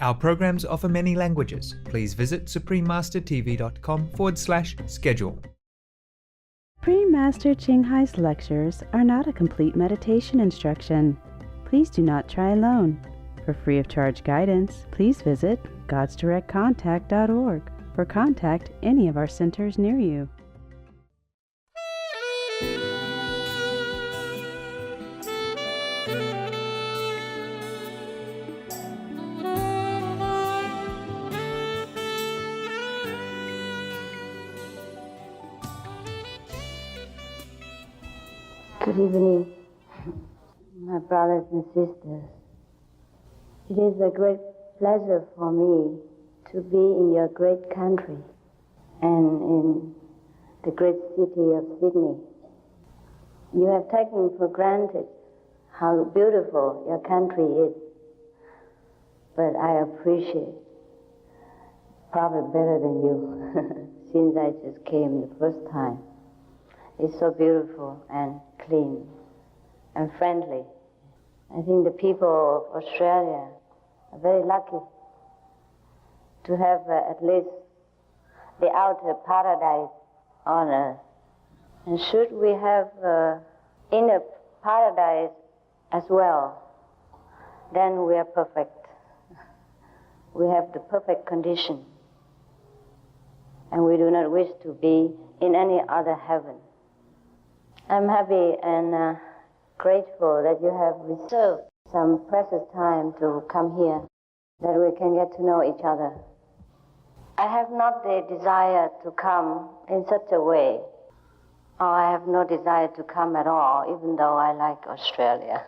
Our programs offer many languages. Please visit suprememastertv.com/schedule. Supreme Master Ching Hai's lectures are not a complete meditation instruction. Please do not try alone. For free of charge guidance, please visit godsdirectcontact.org or contact any of our centers near you. Good evening, my brothers and sisters. It is a great pleasure for me to be in your great country and in the great city of Sydney. You have taken for granted how beautiful your country is, but I appreciate probably better than you since I just came the first time. It's so beautiful and clean and friendly. I think the people of Australia are very lucky to have at least the outer paradise on earth. And should we have inner paradise as well, then we are perfect. We have the perfect condition. And we do not wish to be in any other heaven. I'm happy and grateful that you have reserved some precious time to come here, that we can get to know each other. I have not the desire to come in such a way, or I have no desire to come at all, even though I like Australia.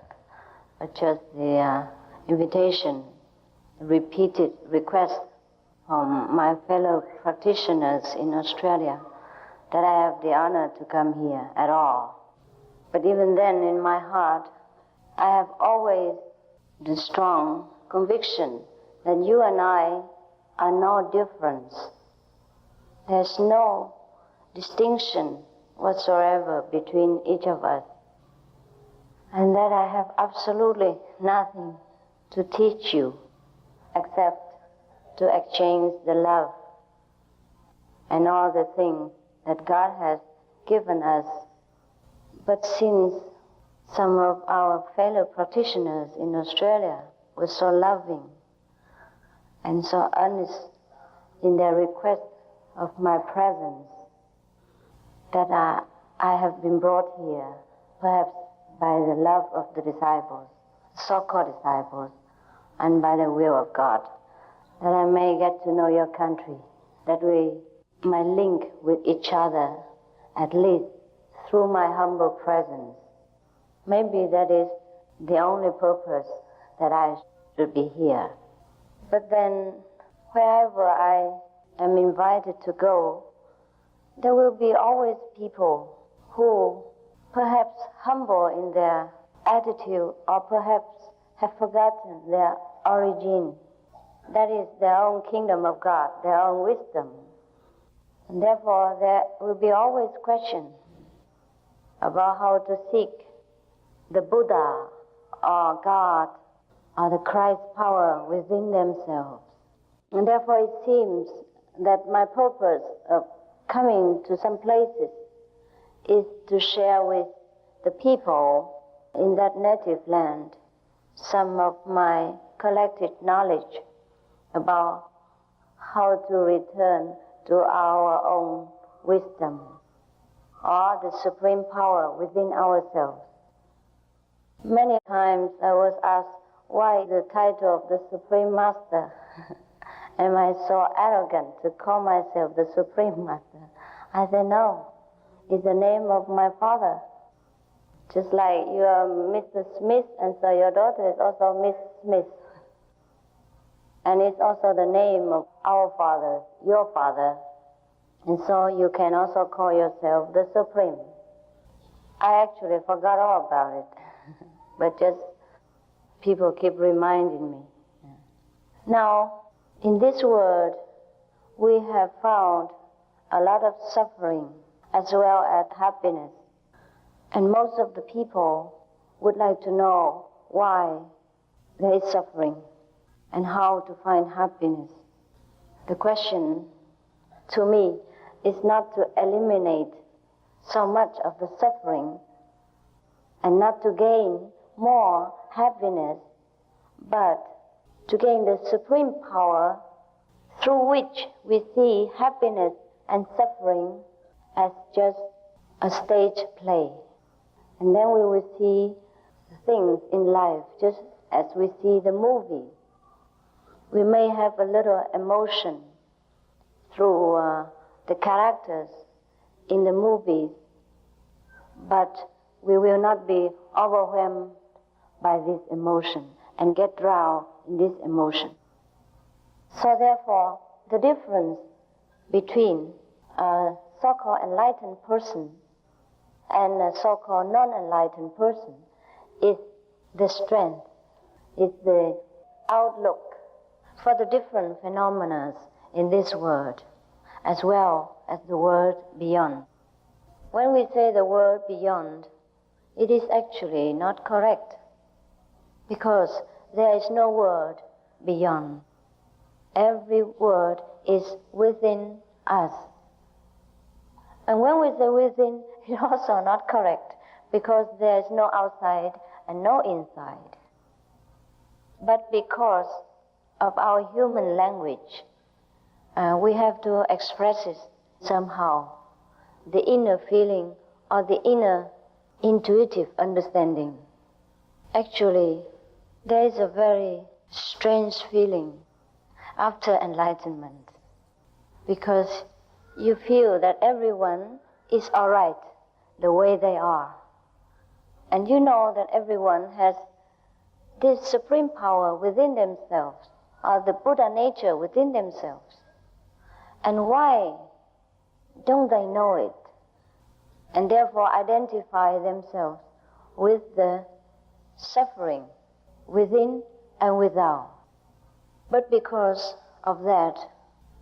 But just the invitation, repeated request from my fellow practitioners in Australia that I have the honor to come here at all. But even then, in my heart, I have always the strong conviction that you and I are no difference. There's no distinction whatsoever between each of us. And that I have absolutely nothing to teach you except to exchange the love and all the things that God has given us. But since some of our fellow practitioners in Australia were so loving and so earnest in their request of my presence, that I have been brought here, perhaps by the love of the disciples, so-called disciples, and by the will of God, that I may get to know your country, that we might link with each other, at least through my humble presence. Maybe that is the only purpose that I should be here. But then, wherever I am invited to go, there will be always people who, perhaps humble in their attitude, or perhaps have forgotten their origin. That is their own kingdom of God, their own wisdom. And therefore, there will be always questions about how to seek the Buddha or God or the Christ power within themselves. And therefore it seems that my purpose of coming to some places is to share with the people in that native land some of my collected knowledge about how to return to our own wisdom or the supreme power within ourselves. Many times I was asked, why the title of the Supreme Master? Am I so arrogant to call myself the Supreme Master? I said, no, it's the name of my father. Just like you are Mr. Smith, and so your daughter is also Miss Smith. And it's also the name of our father, your father. And so you can also call yourself the Supreme. I actually forgot all about it, but just people keep reminding me. Now, in this world, we have found a lot of suffering as well as happiness. And most of the people would like to know why there is suffering and how to find happiness. The question to me is not to eliminate so much of the suffering and not to gain more happiness, but to gain the supreme power through which we see happiness and suffering as just a stage play. And then we will see things in life just as we see the movie. We may have a little emotion through the characters in the movies, but we will not be overwhelmed by this emotion and get drowned in this emotion. So therefore, the difference between a so-called enlightened person and a so-called non-enlightened person is the strength, is the outlook for the different phenomena in this world, as well as the world beyond. When we say the world beyond, it is actually not correct, because there is no word beyond. Every word is within us. And when we say within, it's also not correct, because there is no outside and no inside. But because of our human language, we have to express it somehow, the inner feeling or the inner intuitive understanding. Actually, there is a very strange feeling after enlightenment, because you feel that everyone is all right the way they are. And you know that everyone has this supreme power within themselves, or the Buddha nature within themselves. And why don't they know it? And therefore identify themselves with the suffering within and without. But because of that,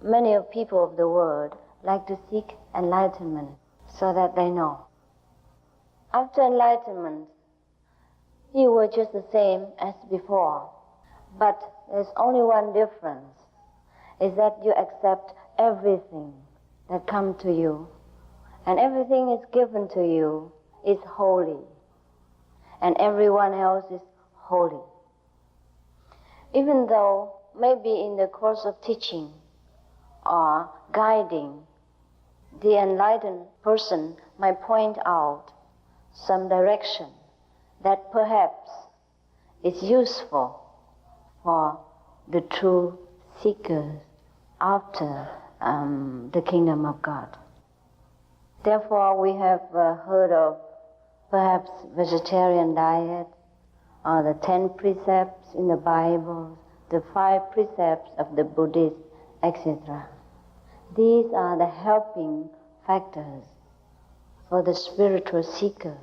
many of people of the world like to seek enlightenment so that they know. After enlightenment, you were just the same as before, but there's only one difference, is that you accept everything that comes to you, and everything is given to you is holy, and everyone else is holy. Even though maybe in the course of teaching or guiding, the enlightened person might point out some direction that perhaps is useful for the true seekers after the kingdom of God. Therefore, we have heard of perhaps vegetarian diet, or the 10 precepts in the Bible, the 5 precepts of the Buddhists, etc. These are the helping factors for the spiritual seeker,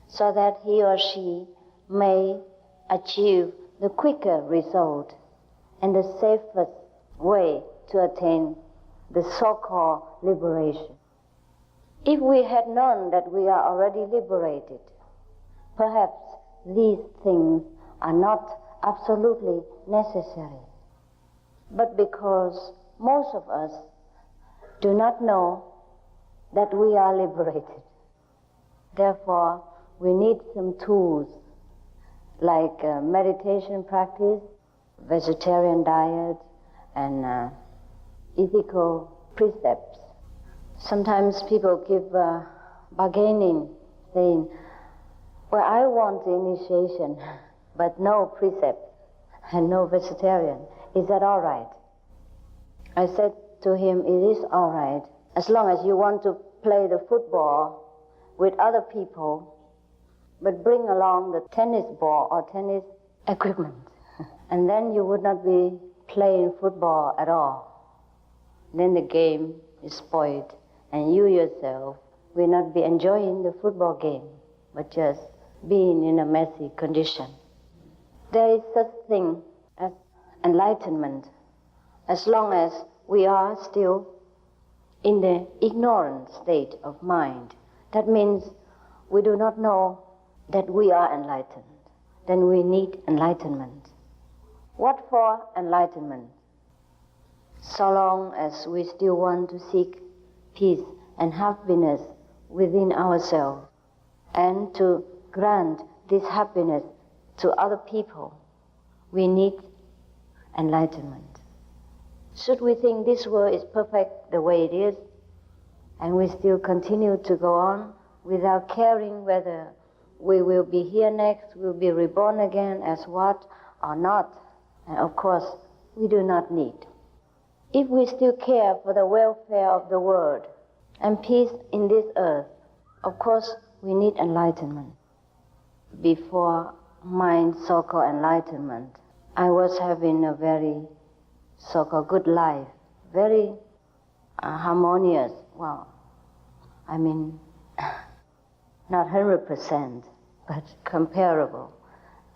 so that he or she may achieve the quicker result and the safest way to attain the so-called liberation. If we had known that we are already liberated, perhaps these things are not absolutely necessary. But because most of us do not know that we are liberated, therefore we need some tools like meditation practice, vegetarian diet, and ethical precepts. Sometimes people give bargaining, saying, well, I want the initiation, but no precept and no vegetarian. Is that all right? I said to him, it is all right, as long as you want to play the football with other people, but bring along the tennis ball or tennis equipment. And then you would not be playing football at all. Then the game is spoiled, and you yourself will not be enjoying the football game, but just being in a messy condition. There is such thing as enlightenment, as long as we are still in the ignorant state of mind. That means we do not know that we are enlightened. Then we need enlightenment. What for enlightenment? So long as we still want to seek peace and happiness within ourselves and to grant this happiness to other people, we need enlightenment. Should we think this world is perfect the way it is, and we still continue to go on without caring whether we will be here next, will be reborn again as what or not, and of course we do not need. If we still care for the welfare of the world and peace in this earth, of course we need enlightenment. Before my so-called enlightenment, I was having a very so-called good life, very harmonious. Well, I mean, not 100%, but comparable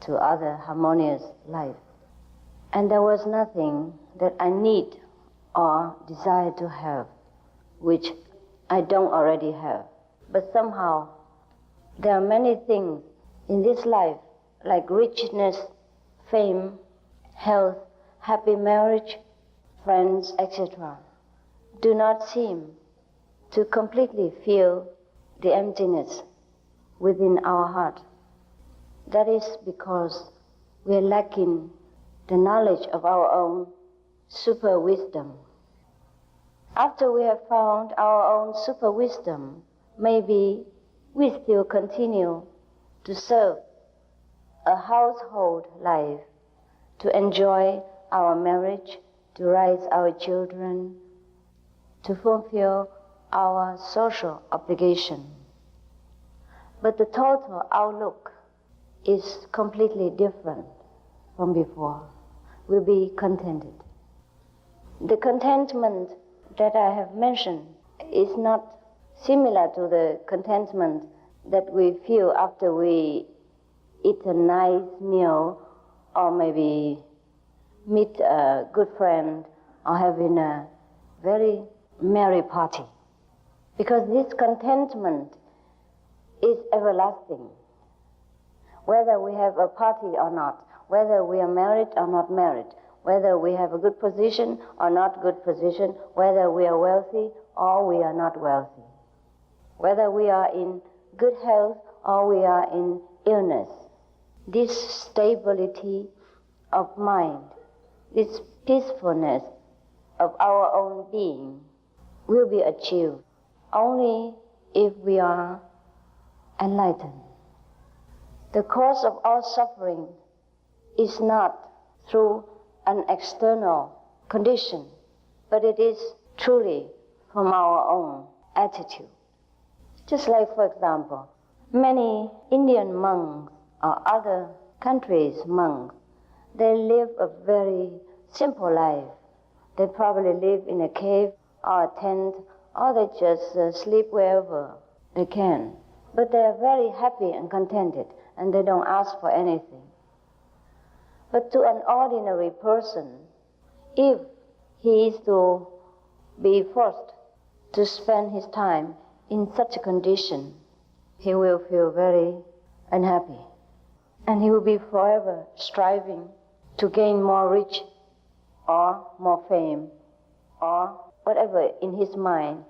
to other harmonious life. And there was nothing that I need or desire to have, which I don't already have. But somehow, there are many things in this life, like richness, fame, health, happy marriage, friends, etc., do not seem to completely fill the emptiness within our heart. That is because we are lacking the knowledge of our own super wisdom. After we have found our own super wisdom, maybe we still continue to serve a household life, to enjoy our marriage, to raise our children, to fulfill our social obligation. But the total outlook is completely different from before. We'll be contented. The contentment that I have mentioned is not similar to the contentment that we feel after we eat a nice meal or maybe meet a good friend or having a very merry party. Because this contentment is everlasting. Whether we have a party or not, whether we are married or not married, whether we have a good position or not good position, whether we are wealthy or we are not wealthy, whether we are in good health or we are in illness. This stability of mind, this peacefulness of our own being will be achieved only if we are enlightened. The cause of all suffering is not through an external condition, but it is truly from our own attitude. Just like, for example, many Indian monks or other countries' monks, they live a very simple life. They probably live in a cave or a tent, or they just sleep wherever they can. But they are very happy and contented, and they don't ask for anything. But to an ordinary person, if he is to be forced to spend his time in such a condition, he will feel very unhappy. And he will be forever striving to gain more rich or more fame or whatever in his mind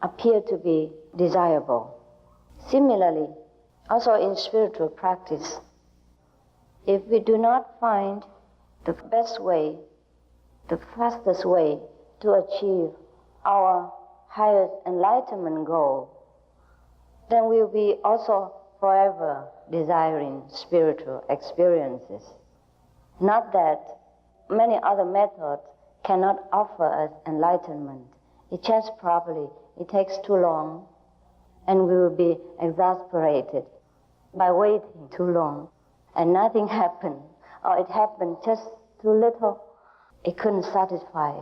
appear to be desirable. Similarly, also in spiritual practice, if we do not find the best way, the fastest way to achieve our highest enlightenment goal, then we'll be also forever desiring spiritual experiences. Not that many other methods cannot offer us enlightenment. It just probably, it takes too long, and we will be exasperated by waiting too long, and nothing happened, or it happened just too little. It couldn't satisfy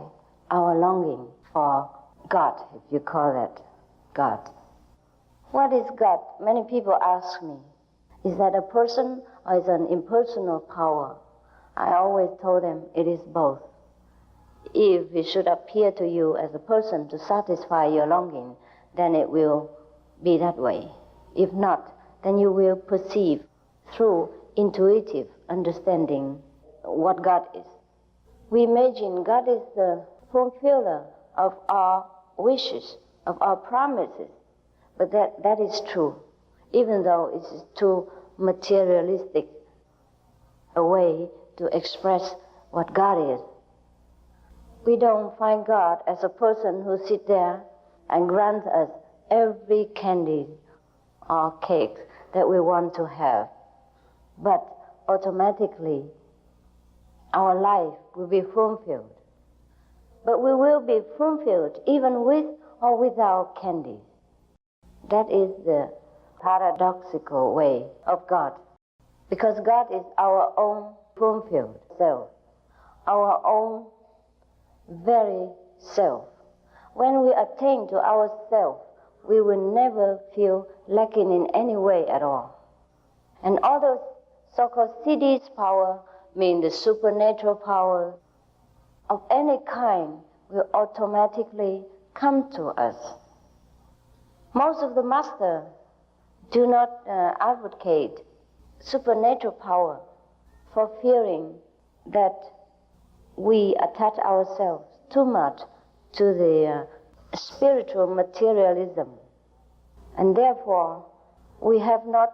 our longing for God, if you call that God. What is God? Many people ask me, is that a person or is it an impersonal power? I always told them it is both. If it should appear to you as a person to satisfy your longing, then it will be that way. If not, then you will perceive through intuitive understanding what God is. We imagine God is the fulfiller of our wishes, of our promises. But that is true, even though it is too materialistic a way to express what God is. We don't find God as a person who sits there and grants us every candy or cake that we want to have. But automatically, our life will be fulfilled. But we will be fulfilled even with or without candy. That is the paradoxical way of God. Because God is our own fulfilled self, our own very self. When we attain to ourself, we will never feel lacking in any way at all. And all those so-called CD's power, mean the supernatural power of any kind, will automatically come to us. Most of the masters do not advocate supernatural power for fearing that we attach ourselves too much to the spiritual materialism. And therefore, we have not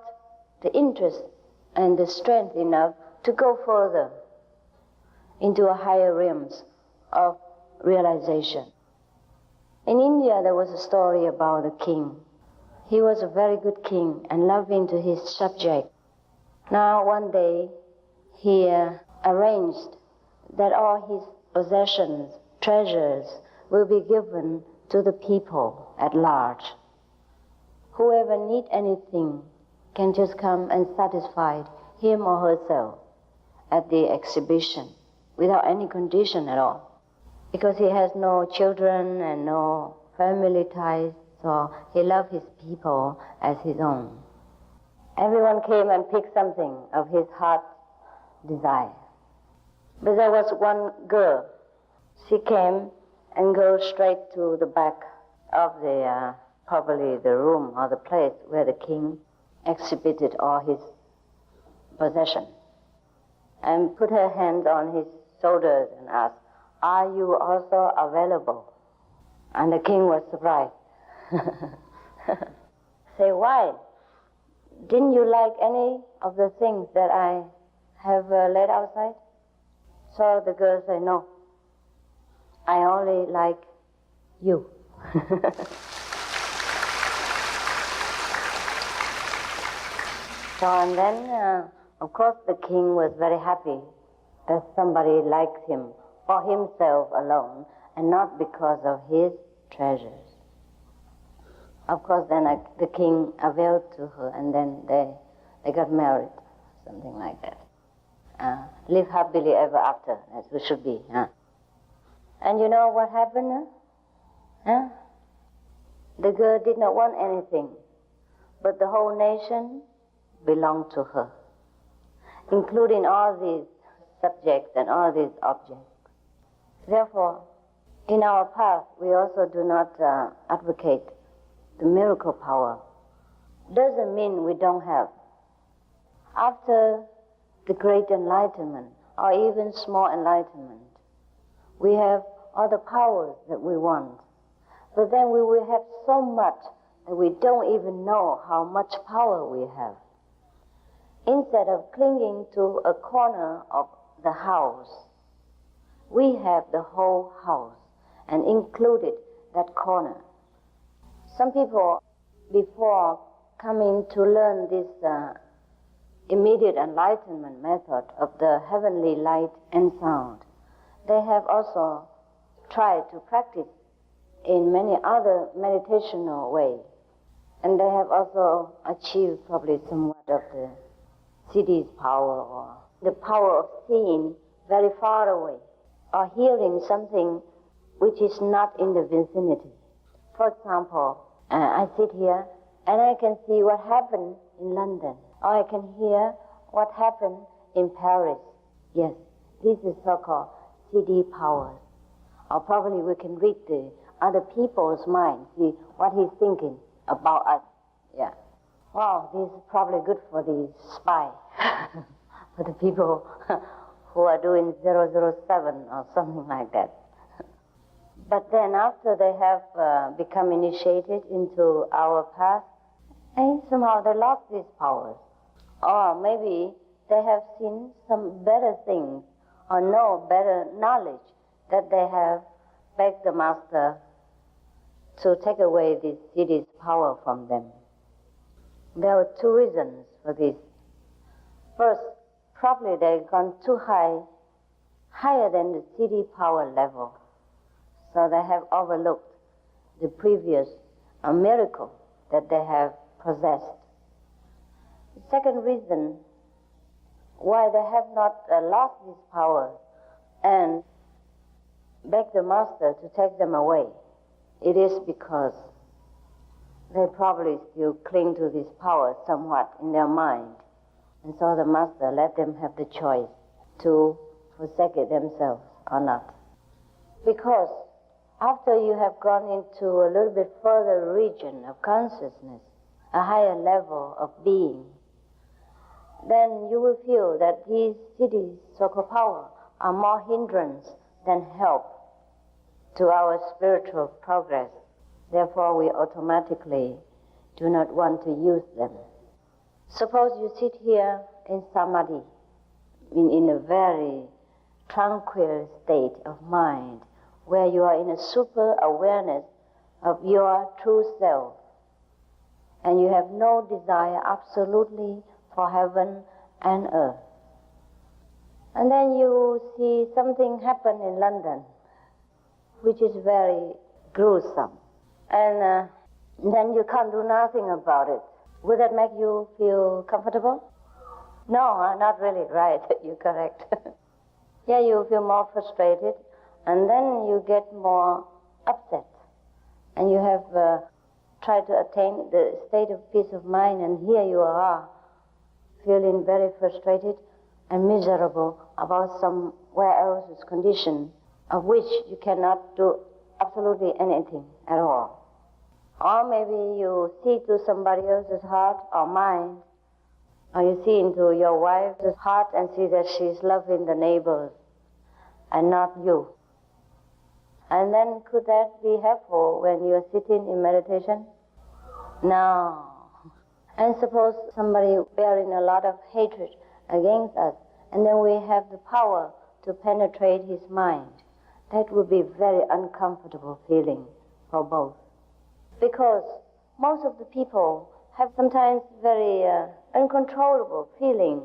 the interest and the strength enough to go further into a higher realms of realization. In India, there was a story about a king. He was a very good king and loving to his subject. Now, one day, he arranged that all his possessions, treasures, will be given to the people at large. Whoever needs anything can just come and satisfy him or herself at the exhibition without any condition at all. Because he has no children and no family ties, so he loved his people as his own. Everyone came and picked something of his heart's desire. But there was one girl. She came and goes straight to the back of the, probably the room or the place where the king exhibited all his possession, and put her hand on his shoulders and asked, "Are you also available?" And the king was surprised. Say, why? Didn't you like any of the things that I have laid outside? So the girl said, no, I only like you. So, and then, of course, the king was very happy that somebody liked him for himself alone and not because of his treasures. Of course, then the king availed to her, and then they got married, something like that. Live happily ever after, as we should be. And you know what happened? The girl did not want anything, but the whole nation belonged to her, including all these subjects and all these objects. Therefore, in our path, we also do not advocate the miracle power. Doesn't mean we don't have. After the great enlightenment, or even small enlightenment, we have all the powers that we want. But then we will have so much that we don't even know how much power we have. Instead of clinging to a corner of the house, we have the whole house and included that corner. Some people, before coming to learn this immediate enlightenment method of the heavenly light and sound, they have also tried to practice in many other meditational ways. And they have also achieved probably somewhat of the CD's power, or the power of seeing very far away, or hearing something which is not in the vicinity. For example, I sit here and I can see what happened in London, or I can hear what happened in Paris. Yes, this is so-called CD powers. Or probably we can read the other people's minds, see what he's thinking about us. Yeah. Wow, this is probably good for the spy, for the people who are doing 007 or something like that. But then after they have become initiated into our path, and somehow they lost these powers. Or maybe they have seen some better things or know better knowledge that they have begged the Master to take away this city's power from them. There were two reasons for this. First, probably they've gone too high, higher than the city power level. So they have overlooked the previous miracle that they have possessed. The second reason why they have not lost this power and begged the Master to take them away, it is because they probably still cling to this power somewhat in their mind. And so the Master let them have the choice to forsake it themselves or not. Because after you have gone into a little bit further region of consciousness, a higher level of being, then you will feel that these cities, so-called power, are more hindrance than help to our spiritual progress. Therefore, we automatically do not want to use them. Suppose you sit here in samadhi, in a very tranquil state of mind, where you are in a super awareness of your true self, and you have no desire absolutely for heaven and earth. And then you see something happen in London, which is very gruesome, and then you can't do nothing about it. Would that make you feel comfortable? No, not really, right, you're correct. Yeah, you feel more frustrated, and then you get more upset, and you have tried to attain the state of peace of mind, and here you are, feeling very frustrated and miserable about somewhere else's condition, of which you cannot do absolutely anything at all. Or maybe you see to somebody else's heart or mind, or you see into your wife's heart and see that she's loving the neighbors and not you. And then could that be helpful when you're sitting in meditation? No. And suppose somebody bearing a lot of hatred against us, and then we have the power to penetrate his mind. That would be very uncomfortable feeling for both. Because most of the people have sometimes very uncontrollable feeling,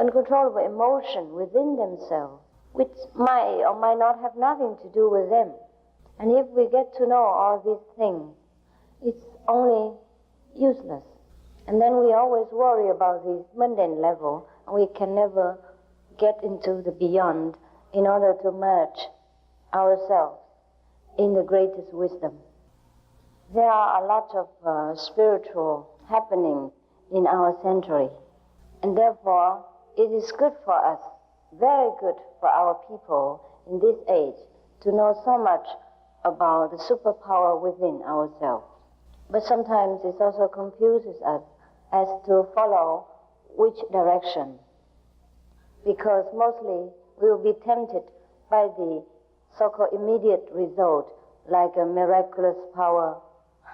uncontrollable emotion within themselves, which might or might not have nothing to do with them. And if we get to know all these things, it's only useless. And then we always worry about this mundane level, and we can never get into the beyond in order to merge ourselves in the greatest wisdom. There are a lot of spiritual happenings in our century, and therefore it is good for us, very good for our people in this age, to know so much about the superpower within ourselves. But sometimes it also confuses us as to follow which direction, because mostly we will be tempted by the so-called immediate result, like a miraculous power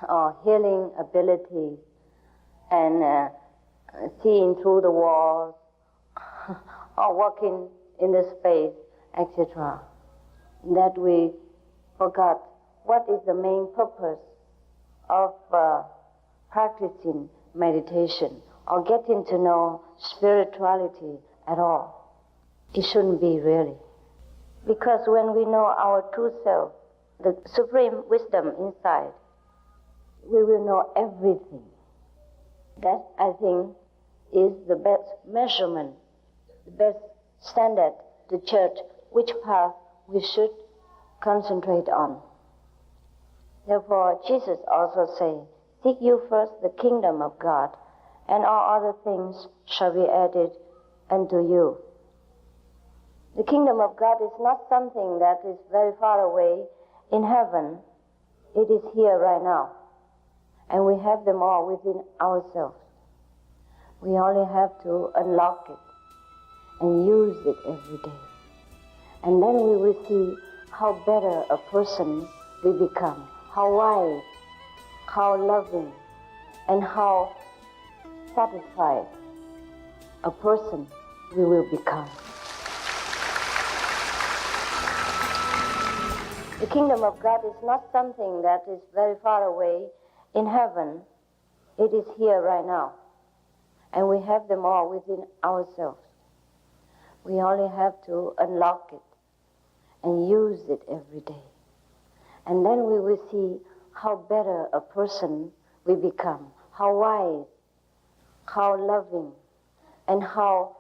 or healing ability, and seeing through the walls or walking in the space, etc. That we forgot what is the main purpose of practicing meditation or getting to know spirituality at all. It shouldn't be really. Because when we know our true self, the supreme wisdom inside, we will know everything. That, I think, is the best measurement, the best standard to judge which path we should concentrate on. Therefore, Jesus also says, "Seek you first the kingdom of God, and all other things shall be added unto you." The kingdom of God is not something that is very far away in heaven. It is here right now. And we have them all within ourselves. We only have to unlock it and use it every day. And then we will see how better a person we become, how wise, how loving, and how satisfied a person we will become. The kingdom of God is not something that is very far away in heaven. It is here right now. And we have them all within ourselves. We only have to unlock it and use it every day. And then we will see how better a person we become, how wise, how loving, and how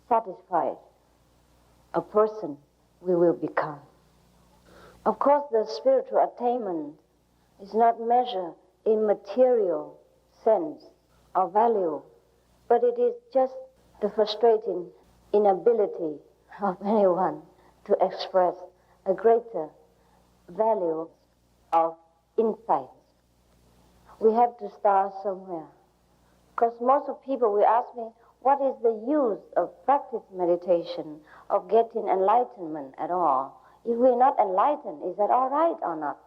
satisfied a person we will become. Of course, the spiritual attainment is not measured in material sense or value, but it is just the frustrating inability of anyone to express a greater value of insight. We have to start somewhere. Because most of people will ask me, what is the use of practice meditation, of getting enlightenment at all? If we're not enlightened, is that all right or not?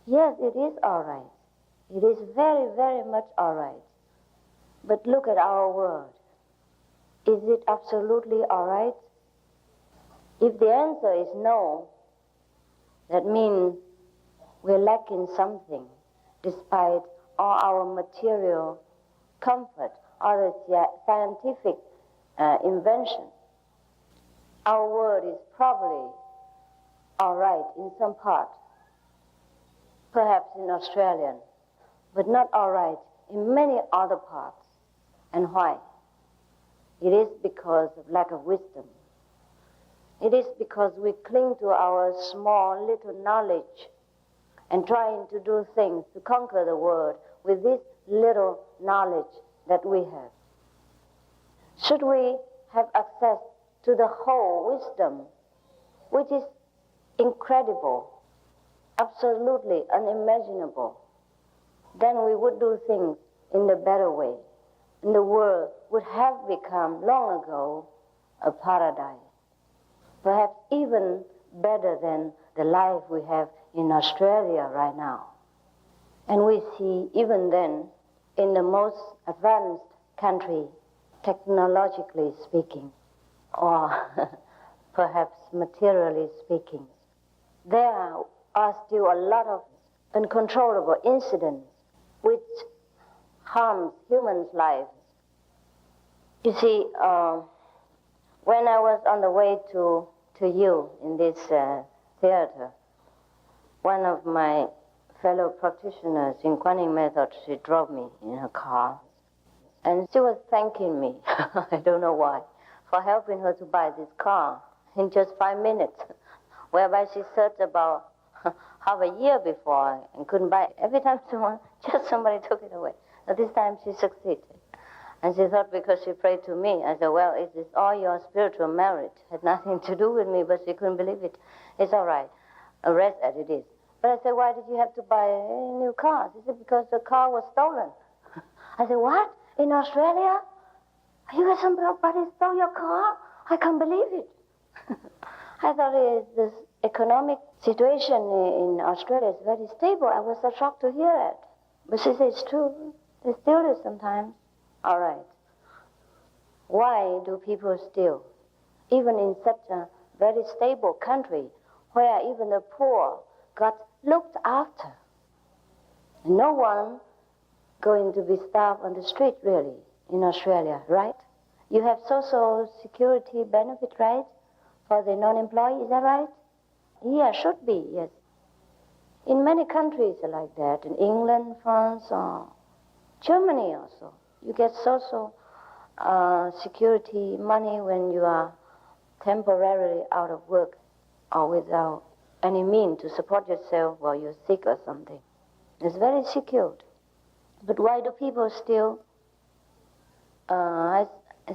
Yes, it is all right. It is very, very much all right. But look at our world. Is it absolutely all right? If the answer is no, that means we're lacking something despite all our material comfort or the scientific invention. Our world is probably all right in some part, perhaps in Australia, but not all right in many other parts. And why? It is because of lack of wisdom. It is because we cling to our small little knowledge and trying to do things to conquer the world with this little knowledge that we have. Should we have access to the whole wisdom, which is incredible, absolutely unimaginable, then we would do things in the better way. And the world would have become long ago a paradise, perhaps even better than the life we have in Australia right now. And we see even then, in the most advanced country, technologically speaking, or perhaps materially speaking, there are still a lot of uncontrollable incidents which harms humans' lives. You see, when I was on the way to you in this theater, one of my fellow practitioners in Quantum Method, she drove me in her car. And she was thanking me, I don't know why, for helping her to buy this car in just 5 minutes, whereby she searched about half a year before and couldn't buy it. Every time somebody took it away. But this time she succeeded. And she thought because she prayed to me, I said, well, it is all your spiritual merit. It had nothing to do with me, but she couldn't believe it. It's all right. Rest as it is. But I said, why did you have to buy a new car? She said, because the car was stolen. I said, what? In Australia? You got somebody stole your car? I can't believe it. I thought this economic situation in Australia is very stable. I was so shocked to hear it. But she said, it's true. They steal it sometimes. All right. Why do people steal? Even in such a very stable country where even the poor got looked after. No one going to be starved on the street, really, in Australia, right? You have social security benefit, right, for the non-employee, is that right? Yeah, should be, yes. In many countries like that, in England, France, or Germany also, you get social security money when you are temporarily out of work or without any means to support yourself while you're sick or something. It's very secured. But why do people steal, I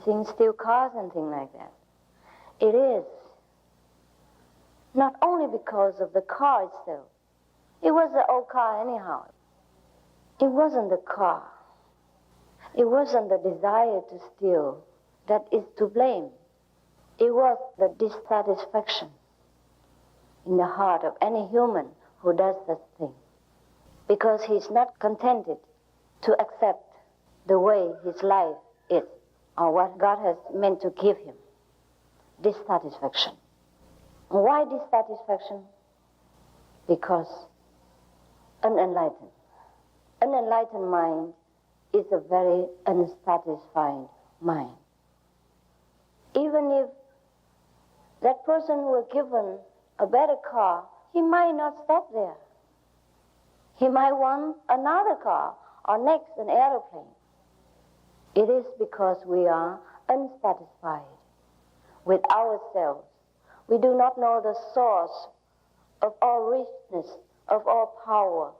think, steal cars and things like that? It is not only because of the car itself. It was an old car anyhow. It wasn't the car. It wasn't the desire to steal that is to blame. It was the dissatisfaction in the heart of any human who does such thing, because he is not contented to accept the way his life is or what God has meant to give him. Dissatisfaction. Why dissatisfaction? Because an unenlightened mind is a very unsatisfied mind. Even if that person who was given a better car, he might not stop there. He might want another car or next an aeroplane. It is because we are unsatisfied with ourselves. We do not know the source of all richness, of all power.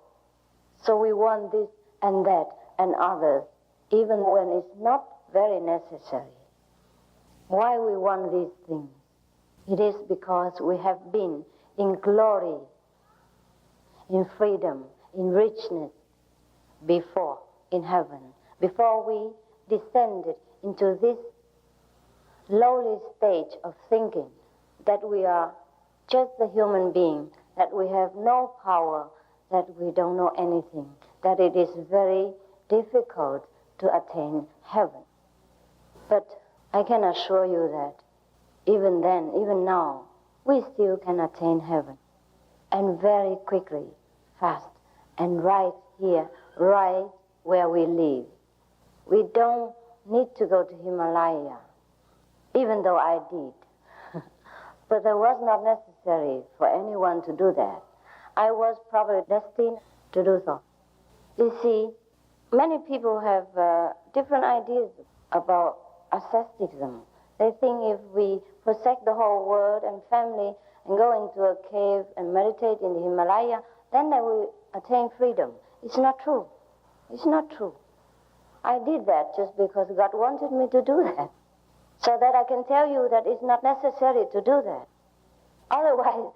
So we want this and that and others, even when it's not very necessary. Why we want these things? It is because we have been in glory, in freedom, in richness before, in heaven, before we descended into this lowly stage of thinking that we are just a human being, that we have no power, that we don't know anything, that it is very difficult to attain heaven. But I can assure you that even then, even now, we still can attain heaven. And very quickly, fast, and right here, right where we live. We don't need to go to Himalaya, even though I did. But it was not necessary for anyone to do that. I was probably destined to do so. You see, many people have different ideas about asceticism. They think if we forsake the whole world and family and go into a cave and meditate in the Himalaya, then they will attain freedom. It's not true. It's not true. I did that just because God wanted me to do that, so that I can tell you that it's not necessary to do that. Otherwise,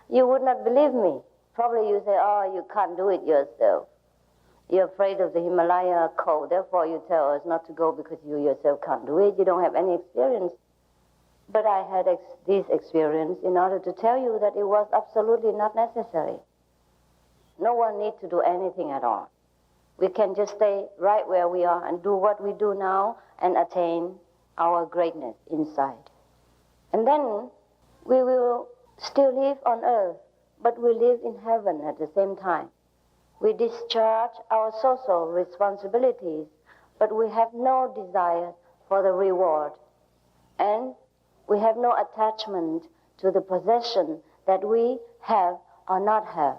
you would not believe me. Probably you say, oh, you can't do it yourself. You're afraid of the Himalaya cold, therefore you tell us not to go because you yourself can't do it. You don't have any experience. But I had this experience in order to tell you that it was absolutely not necessary. No one needs to do anything at all. We can just stay right where we are and do what we do now and attain our greatness inside. And then we will still live on earth, but we live in heaven at the same time. We discharge our social responsibilities, but we have no desire for the reward. And we have no attachment to the possession that we have or not have.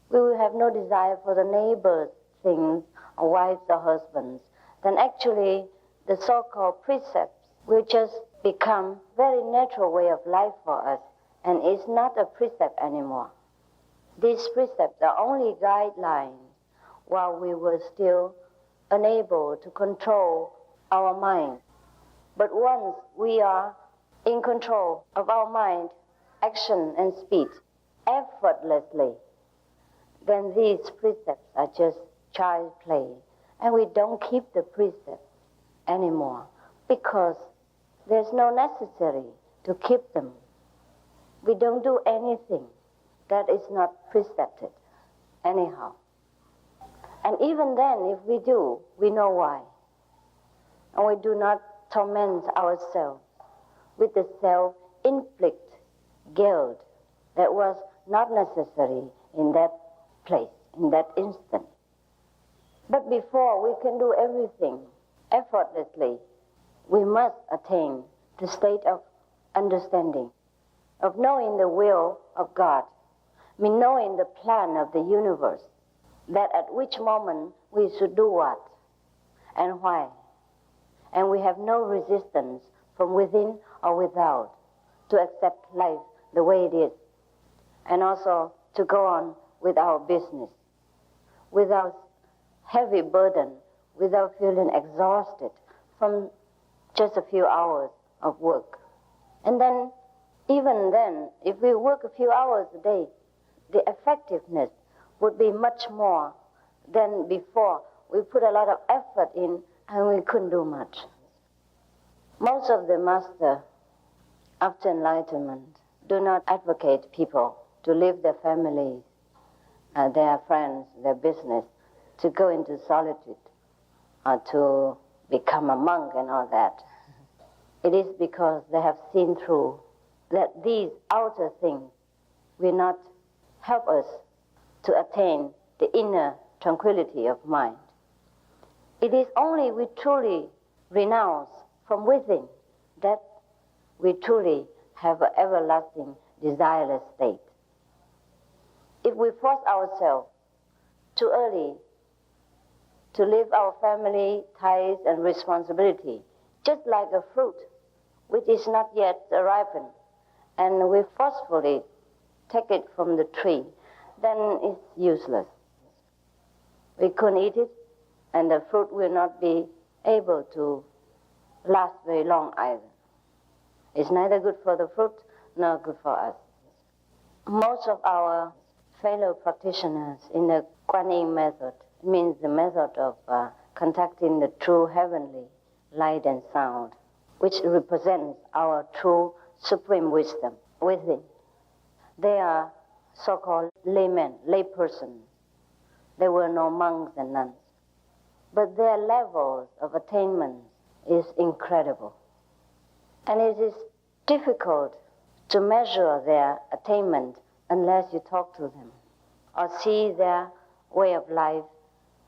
We will have no desire for the neighbor's things, or wives or husbands. Then actually, the so-called precepts will just become very natural way of life for us, and it's not a precept anymore. These precepts are only guidelines while we were still unable to control our mind. But once we are in control of our mind, action and speech effortlessly, then these precepts are just child play. And we don't keep the precepts anymore because there's no necessity to keep them. We don't do anything that is not precepted anyhow. And even then, if we do, we know why. And we do not torment ourselves with the self-inflict guilt that was not necessary in that place, in that instant. But before we can do everything effortlessly, we must attain the state of understanding, of knowing the will of God, knowing the plan of the universe, that at which moment we should do what and why. And we have no resistance from within or without to accept life the way it is, and also to go on with our business without heavy burden, without feeling exhausted from just a few hours of work. And then, even then, if we work a few hours a day, the effectiveness would be much more than before. We put a lot of effort in and we couldn't do much. Most of the masters after enlightenment do not advocate people to leave their families, their friends, their business, to go into solitude or to become a monk and all that. It is because they have seen through that these outer things will not help us to attain the inner tranquility of mind. It is only we truly renounce from within that we truly have an everlasting desireless state. If we force ourselves too early to leave our family ties and responsibility, just like a fruit which is not yet ripened, and we forcefully take it from the tree, then it's useless. We couldn't eat it, and the fruit will not be able to last very long either. It's neither good for the fruit nor good for us. Most of our fellow practitioners in the Kuan Yin method, means the method of contacting the true heavenly light and sound, which represents our true supreme wisdom within. They are so-called laymen, laypersons. There were no monks and nuns. But their levels of attainment is incredible. And it is difficult to measure their attainment unless you talk to them or see their way of life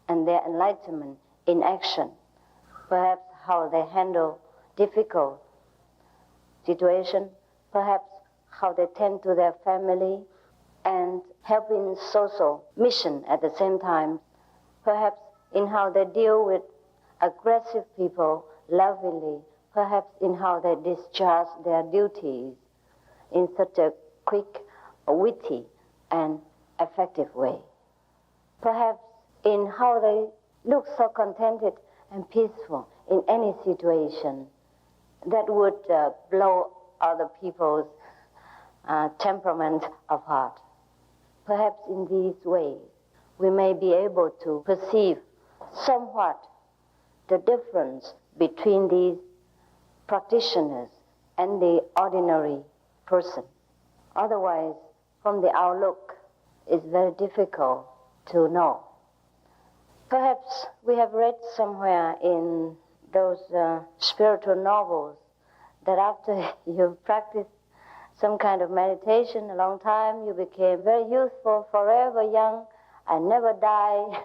and their enlightenment in action. Perhaps how they handle difficult situations, perhaps how they tend to their family and help in social mission at the same time, perhaps in how they deal with aggressive people lovingly, perhaps in how they discharge their duties in such a quick, witty, and effective way. Perhaps in how they look so contented and peaceful in any situation that would blow other people's temperament apart. Perhaps in these ways we may be able to perceive somewhat the difference between these practitioners and the ordinary person. Otherwise, from the outlook, it's very difficult to know. Perhaps we have read somewhere in those spiritual novels that after you've practiced some kind of meditation a long time, you became very youthful, forever young, and never die,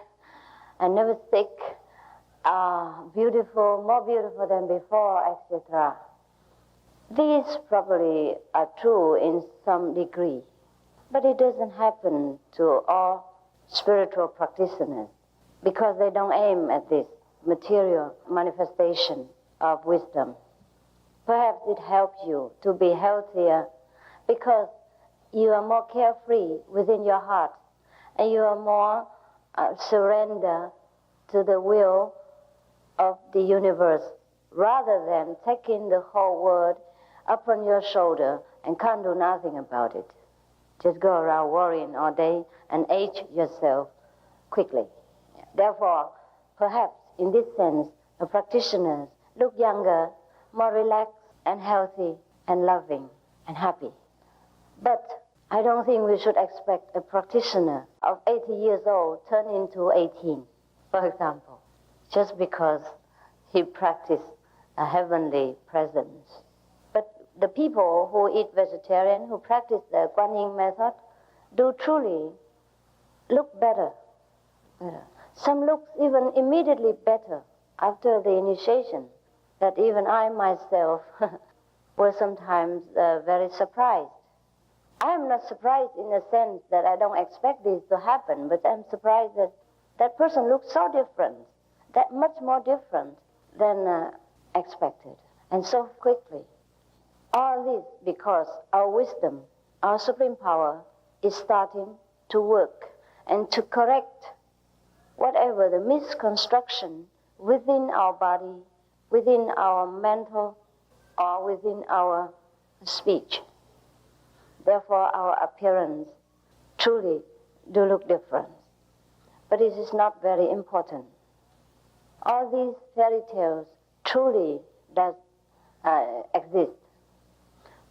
and never sick, beautiful, more beautiful than before, etc. These probably are true in some degree, but it doesn't happen to all spiritual practitioners because they don't aim at this material manifestation of wisdom. Perhaps it helps you to be healthier because you are more carefree within your heart and you are more surrender to the will of the universe rather than taking the whole world upon your shoulder and can't do nothing about it. Just go around worrying all day and age yourself quickly. Therefore, perhaps in this sense, the practitioners look younger, more relaxed and healthy and loving and happy. But I don't think we should expect a practitioner of 80 years old turn into 18, for example, just because he practiced a heavenly presence. But the people who eat vegetarian, who practice the Kuan Yin method, do truly look better. Some look even immediately better after the initiation, that even I myself was sometimes very surprised. I am not surprised in the sense that I don't expect this to happen, but I'm surprised that that person looks so different, that much more different than expected, and so quickly. All this because our wisdom, our supreme power, is starting to work and to correct whatever the misconstruction within our body, within our mental, or within our speech. Therefore, our appearance truly do look different. But it is not very important. All these fairy tales truly does exist.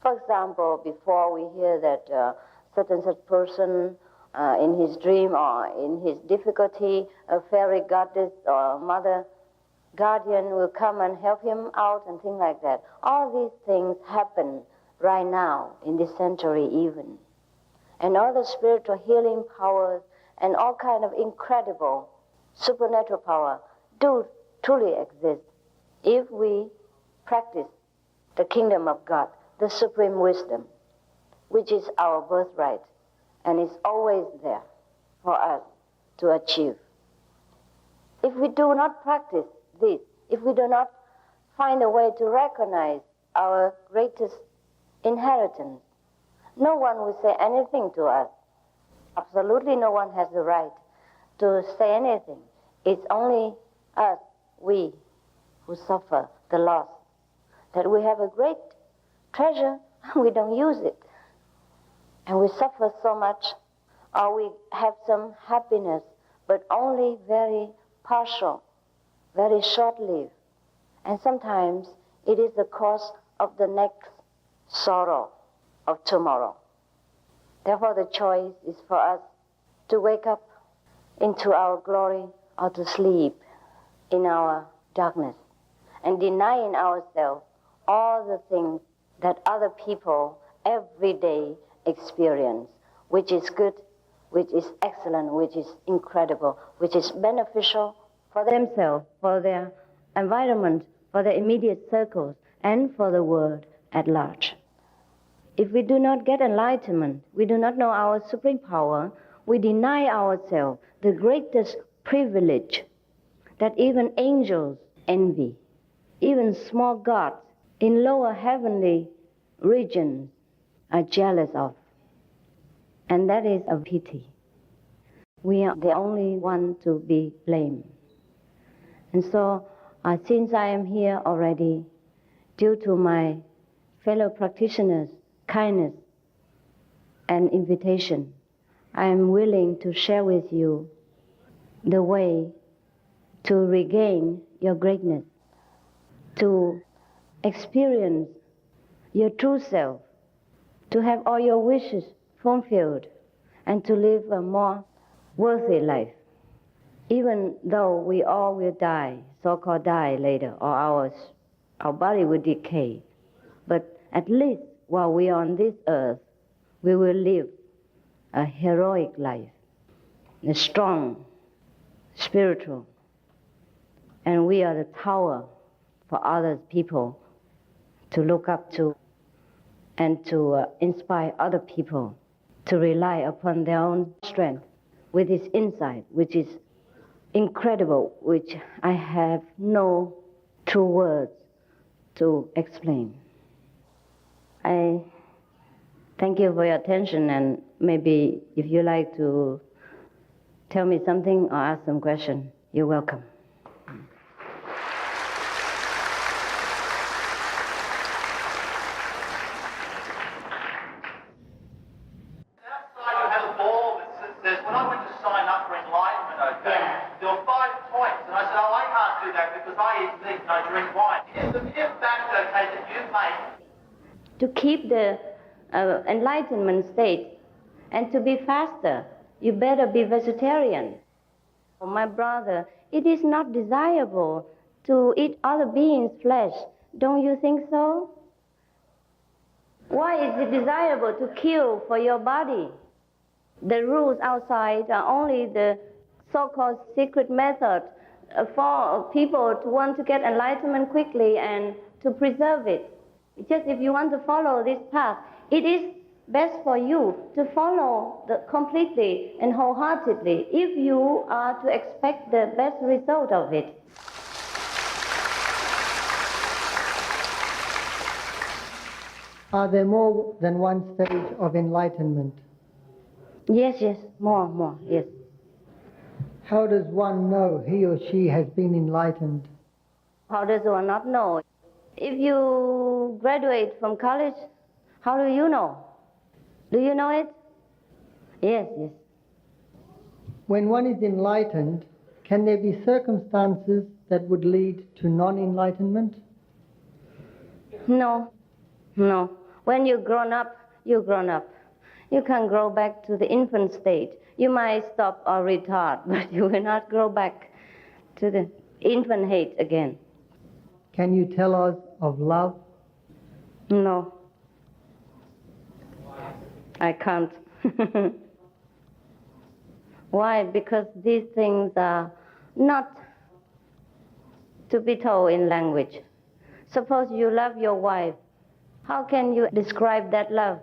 For example, before we hear that certain such person in his dream or in his difficulty, a fairy goddess or mother guardian will come and help him out and things like that. All these things happen right now in this century even. And all the spiritual healing powers and all kind of incredible supernatural power do truly exist if we practice the kingdom of God, the supreme wisdom, which is our birthright and is always there for us to achieve. If we do not practice this, if we do not find a way to recognize our greatest inheritance, no one will say anything to us. Absolutely no one has the right to say anything. It's only us, we, who suffer the loss. That we have a great treasure, we don't use it. And we suffer so much, or we have some happiness, but only very partial, very short-lived. And sometimes it is the cause of the next sorrow of tomorrow. Therefore the choice is for us to wake up into our glory or to sleep in our darkness and deny in ourselves all the things that other people every day experience, which is good, which is excellent, which is incredible, which is beneficial for themselves, for their environment, for their immediate circles, and for the world at large. If we do not get enlightenment, we do not know our supreme power, we deny ourselves the greatest privilege that even angels envy, even small gods in lower heavenly regions are jealous of. And that is a pity. We are the only one to be blamed. And so, since I am here already, due to my fellow practitioners' kindness and invitation, I am willing to share with you the way to regain your greatness, to experience your true self, to have all your wishes fulfilled, and to live a more worthy life. Even though we all will die, so-called die later, or our body will decay, but at least while we are on this earth, we will live a heroic life, a strong, spiritual, and we are the tower for other people to look up to and to inspire other people to rely upon their own strength with this insight, which is incredible, which I have no true words to explain. I thank you for your attention, and maybe if you like to tell me something or ask some question, you're welcome. Outside you have a ball that says, when I went to sign up for enlightenment, okay, there were 5 points, and I said, oh, I can't do that because I eat meat and I drink wine. Is the mere fact, okay, that you make To keep the enlightenment state and to be faster, you better be vegetarian. My brother, it is not desirable to eat other beings' flesh. Don't you think so? Why is it desirable to kill for your body? The rules outside are only the so-called secret method for people to want to get enlightenment quickly and to preserve it. Just if you want to follow this path, it is best for you to follow completely and wholeheartedly if you are to expect the best result of it. Are there more than one stage of enlightenment? Yes, more, yes. How does one know he or she has been enlightened? How does one not know? If you graduate from college, how do you know? Do you know it? Yes. When one is enlightened, can there be circumstances that would lead to non-enlightenment? No, no. When you're grown up, you're grown up. You can grow back to the infant state. You might stop or retard, but you will not grow back to the infant hate again. Can you tell us of love? No. I can't. Why? Because these things are not to be told in language. Suppose you love your wife. How can you describe that love?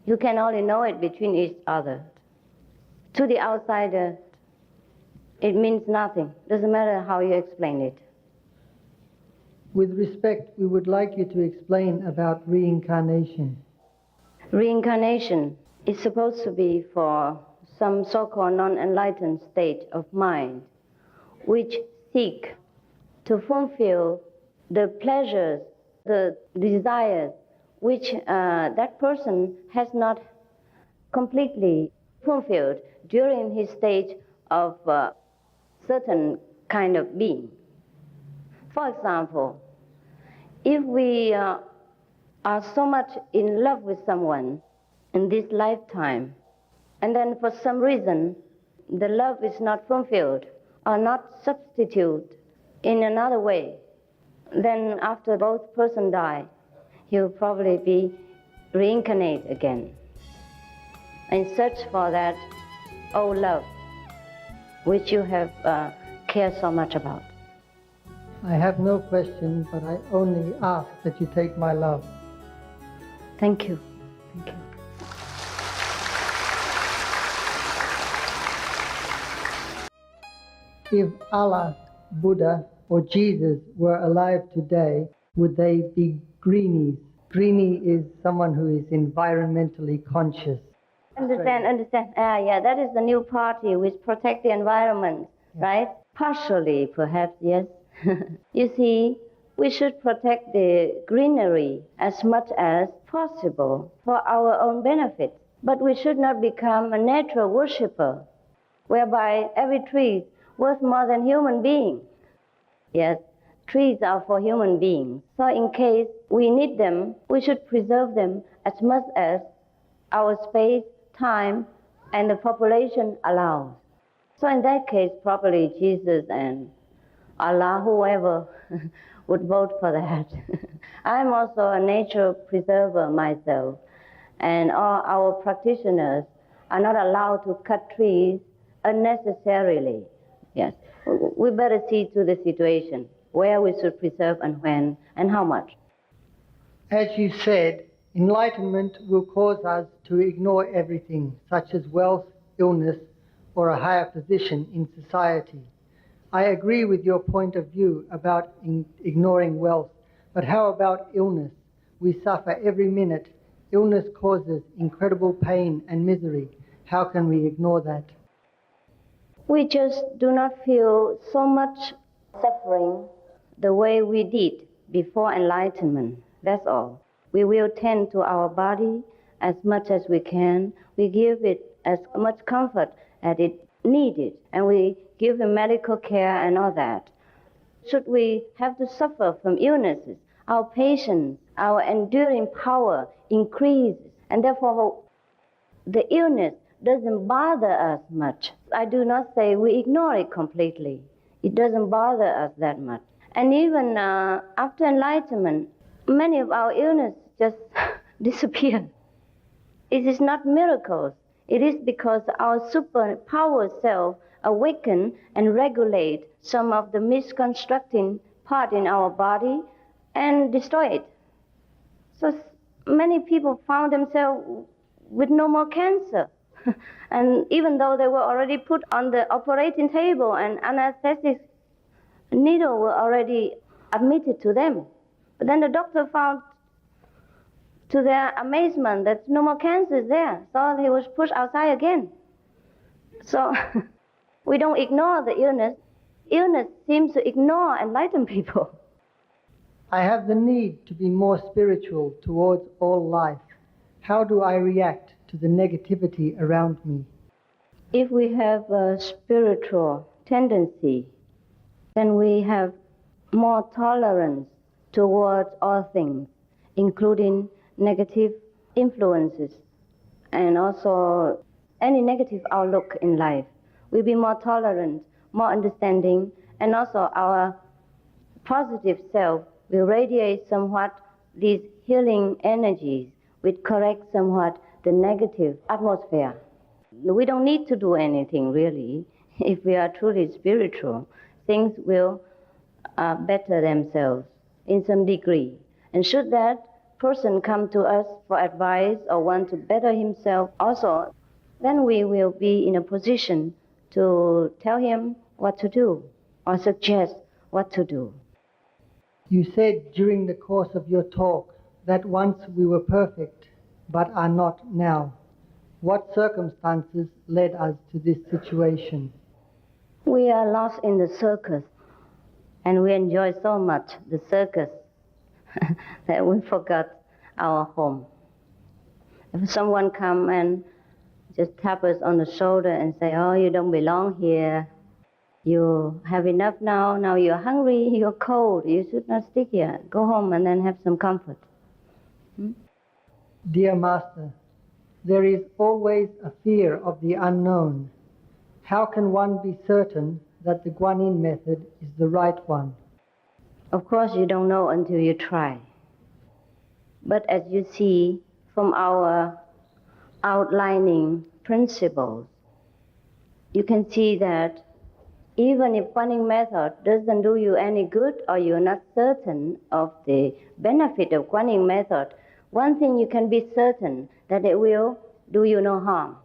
You can only know it between each other. To the outsider, it means nothing. Doesn't matter how you explain it. With respect, we would like you to explain about reincarnation. Reincarnation is supposed to be for some so-called non-enlightened state of mind which seek to fulfill the pleasures, the desires which that person has not completely fulfilled during his stage of certain kind of being. For example, if we are so much in love with someone in this lifetime, and then for some reason the love is not fulfilled or not substituted in another way, then after both persons die, he will probably be reincarnated again and search for that old love which you have cared so much about. I have no question, but I only ask that you take my love. Thank you. Thank you. If Allah, Buddha, or Jesus were alive today, would they be greenies? Greenie is someone who is environmentally conscious. Understand. Yeah, that is the new party which protect the environment, right? Partially, perhaps, yes. You see, we should protect the greenery as much as possible for our own benefit. But we should not become a natural worshipper, whereby every tree is worth more than human being. Yes, trees are for human beings. So in case we need them, we should preserve them as much as our space, time, and the population allows. So in that case, probably Jesus and Allah, whoever, would vote for that. I'm also a nature preserver myself, and all our practitioners are not allowed to cut trees unnecessarily. Yes, we better see to the situation, where we should preserve and when and how much. As you said, enlightenment will cause us to ignore everything, such as wealth, illness, or a higher position in society. I agree with your point of view about ignoring wealth, but how about illness? We suffer every minute. Illness causes incredible pain and misery. How can we ignore that? We just do not feel so much suffering the way we did before enlightenment. That's all. We will tend to our body as much as we can. We give it as much comfort as it needed, and we give them medical care and all that. Should we have to suffer from illnesses, our patience, our enduring power increases, and therefore the illness doesn't bother us much. I do not say we ignore it completely. It doesn't bother us that much. And even after enlightenment, many of our illnesses just disappear. It is not miracles. It is because our superpower self awaken and regulate some of the misconstructing part in our body and destroy it. So many people found themselves with no more cancer. And even though they were already put on the operating table and anesthetic needle were already admitted to them. But then the doctor found, to their amazement, that no more cancer is there. So he was pushed outside again. So we don't ignore the illness. Illness seems to ignore enlightened people. I have the need to be more spiritual towards all life. How do I react to the negativity around me? If we have a spiritual tendency, then we have more tolerance towards all things, including negative influences and also any negative outlook in life. We'll be more tolerant, more understanding, and also our positive self will radiate somewhat these healing energies, which correct somewhat the negative atmosphere. We don't need to do anything really. If we are truly spiritual, things will better themselves in some degree. And should that person come to us for advice or want to better himself also, then we will be in a position to tell him what to do or suggest what to do. You said during the course of your talk that once we were perfect but are not now. What circumstances led us to this situation? We are lost in the circus, and we enjoy so much the circus that we forgot our home. If someone come and just tap us on the shoulder and say, oh, you don't belong here, you have enough now you're hungry, you're cold, you should not stick here, go home and then have some comfort. Dear Master, there is always a fear of the unknown. How can one be certain that the Guanyin method is the right one? Of course, you don't know until you try. But as you see from our outlining principles, you can see that even if Guanyin method doesn't do you any good or you're not certain of the benefit of Guanyin method, one thing you can be certain that it will do you no harm.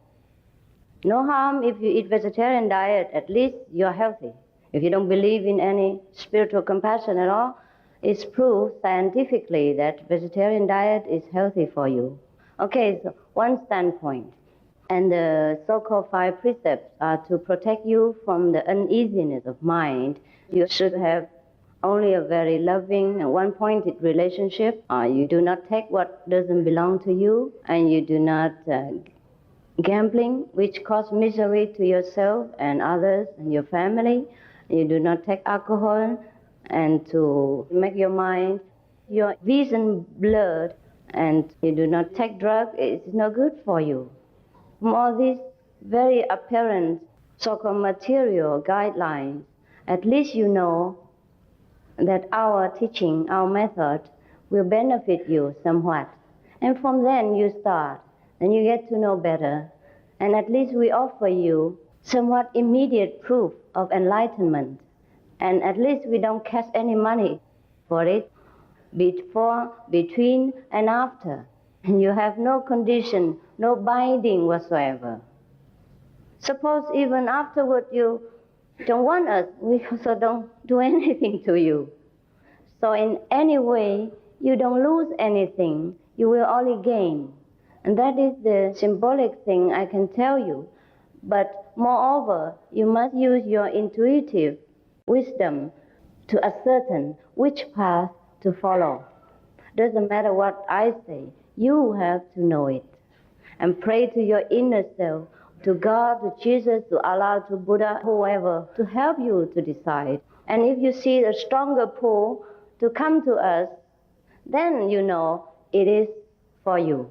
No harm if you eat vegetarian diet, at least you're healthy. If you don't believe in any spiritual compassion at all, it's proved scientifically that vegetarian diet is healthy for you. Okay, so one standpoint. And the so-called 5 precepts are to protect you from the uneasiness of mind. You should have only a very loving and one-pointed relationship. You do not take what doesn't belong to you, and you do not gambling, which cause misery to yourself and others and your family. You do not take alcohol and to make your mind, your vision blurred, and you do not take drugs. It's no good for you. From all these very apparent so-called material guidelines, at least you know that our teaching, our method, will benefit you somewhat. And from then you start, and you get to know better. And at least we offer you somewhat immediate proof of enlightenment. And at least we don't cash any money for it, before, between, and after. And you have no condition, no binding whatsoever. Suppose even afterward you don't want us, we also don't do anything to you. So in any way, you don't lose anything, you will only gain. And that is the symbolic thing I can tell you. But moreover, you must use your intuitive wisdom to ascertain which path to follow. Doesn't matter what I say, you have to know it. And pray to your inner self, to God, to Jesus, to Allah, to Buddha, whoever, to help you to decide. And if you see a stronger pull to come to us, then you know it is for you.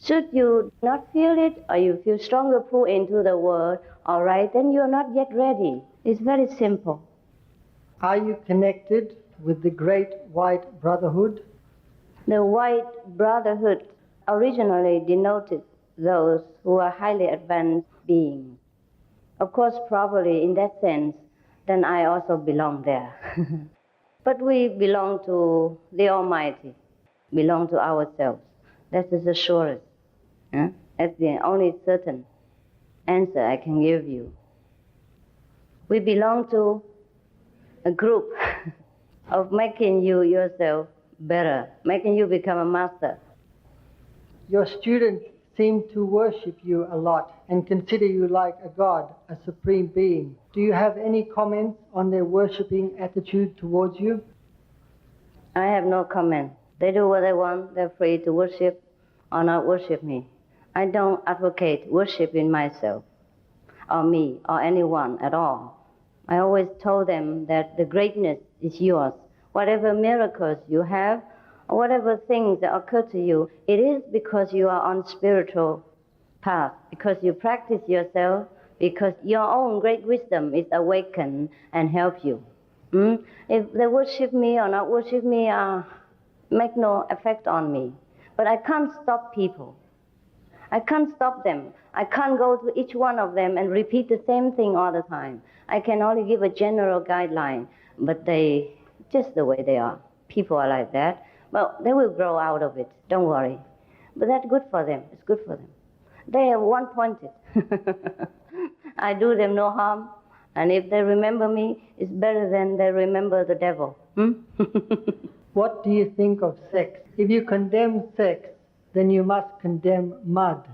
Should you not feel it, or you feel stronger pull into the world, all right, then you're not yet ready. It's very simple. Are you connected with the Great White Brotherhood? The White Brotherhood originally denoted those who are highly advanced beings. Of course, probably in that sense, then I also belong there. But we belong to the Almighty, belong to ourselves. That is the surest. That's the only certain answer I can give you. We belong to a group of making you yourself better, making you become a master. Your students seem to worship you a lot and consider you like a god, a supreme being. Do you have any comments on their worshipping attitude towards you? I have no comment. They do what they want. They're free to worship or not worship me. I don't advocate worshiping myself or me or anyone at all. I always told them that the greatness is yours. whatever miracles you have, whatever things that occur to you, it is because you are on spiritual path, because you practice yourself, because your own great wisdom is awakened and help you. If they worship me or not worship me, make no effect on me. But I can't stop people. I can't stop them. I can't go to each one of them and repeat the same thing all the time. I can only give a general guideline, but they, just the way they are. People are like that. But they will grow out of it. Don't worry. But that's good for them. It's good for them. They are one-pointed. I do them no harm. And if they remember me, it's better than they remember the devil. What do you think of sex? If you condemn sex, then you must condemn mud.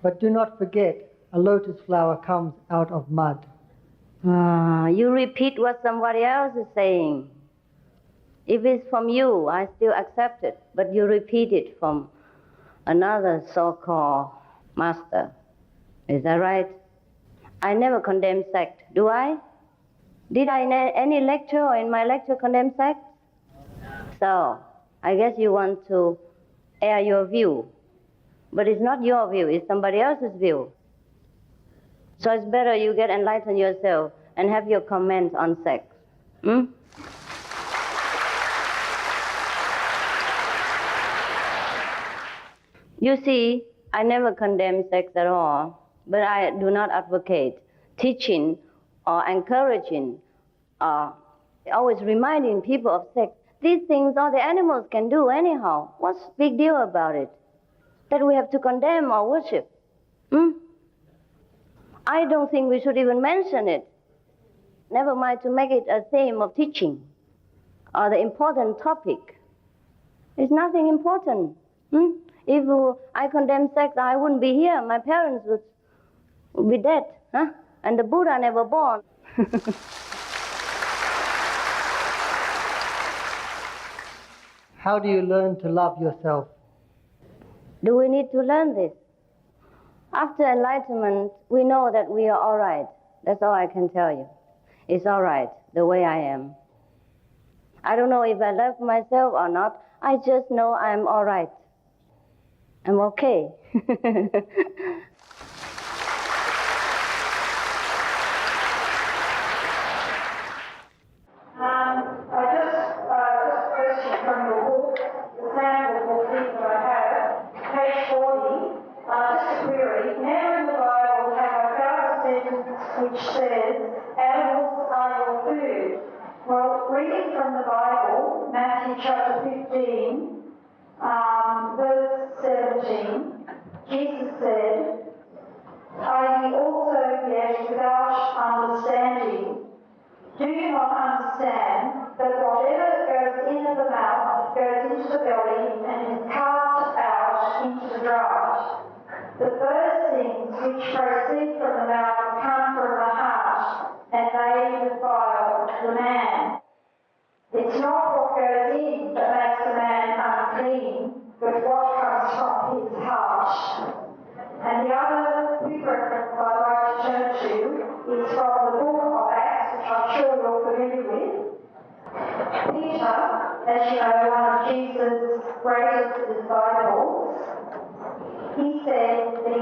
But do not forget, a lotus flower comes out of mud. You repeat what somebody else is saying. If it's from you, I still accept it. But you repeat it from another so-called master. Is that right? I never condemn sect, do I? Did I in any lecture or in my lecture condemn sect? So, I guess you want to air your view. But it's not your view, it's somebody else's view. So it's better you get enlightened yourself and have your comments on sex. You see, I never condemn sex at all, but I do not advocate teaching or encouraging or always reminding people of sex. These things all the animals can do anyhow. What's the big deal about it? That we have to condemn or worship. I don't think we should even mention it. Never mind to make it a theme of teaching or the important topic. It's nothing important. If I condemn sex, I wouldn't be here. My parents would be dead. And the Buddha never born. How do you learn to love yourself? Do we need to learn this? After enlightenment, we know that we are all right. That's all I can tell you. It's all right, the way I am. I don't know if I love myself or not. I just know I'm all right. I'm okay. I just question from your book, the sample book that I have, page 40, just a query. Now in the Bible have I found a sentence which says, animals are your food. Well, reading from the Bible, Matthew chapter 15, verse 17, Jesus said, are ye also yet without understanding? Do you not understand that whatever goes into the mouth goes into the belly and is cast out into the draught? But those things which proceed from the mouth come from the heart, and they defile the man. It's not what goes in that makes the man unclean, but what comes from his heart. And the other quick reference I'd like to turn to is from the book of Acts, which I'm sure you're familiar with. Peter, as you know, one of Jesus' greatest disciples, he said that